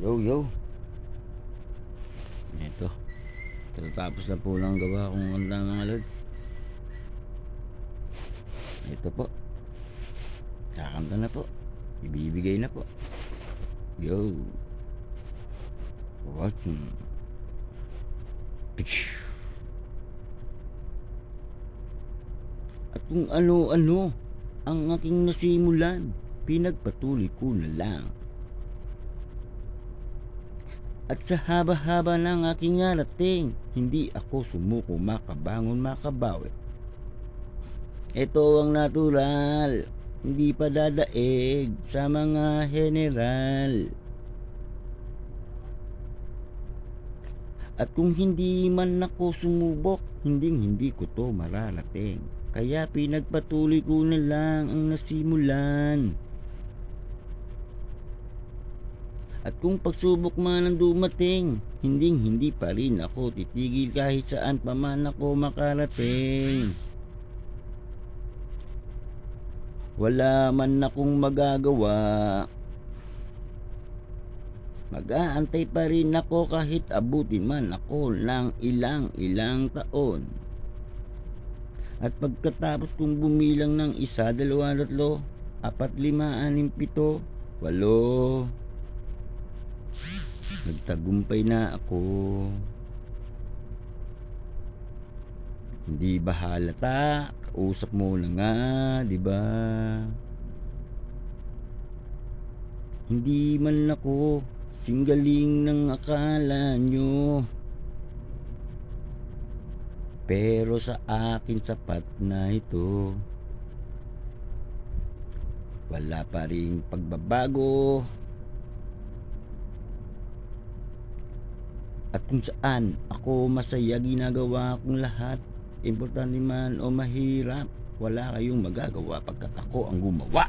Yo, yo. Ito. Katatapos na po lang gawa kung kanta mga lods. Ito po. Kakanta na po. Ibibigay na po. Yo. Watching. At kung ano-ano ang aking nasimulan, pinagpatuloy ko na lang. At sa haba-haba ng aking narating, hindi ako sumuko, makabangon, makabawi. Ito ang natural, hindi pa dadaig sa mga general. At kung hindi man ako sumubok, hindi ko to mararating. Kaya pinagpatuloy ko na lang ang nasimulan. At kung pagsubok man ang dumating, hindi pa rin ako titigil kahit saan pa man ako makarating. Wala man akong magagawa, mag-aantay pa rin ako kahit abutin man ako ng ilang taon. At pagkatapos kong bumilang ng 1, 2, 3, 4, 5, 6, 7, 8, nagtagumpay na ako. Hindi ba halata? Kausap mo na nga, di ba? Hindi man ako singgaling ng akala nyo, pero sa akin sapat na ito. Wala pa ring pagbabago. At kung saan ako masaya, ginagawa kong lahat. Importante man o mahirap, wala kayong magagawa pagkat ako ang gumawa.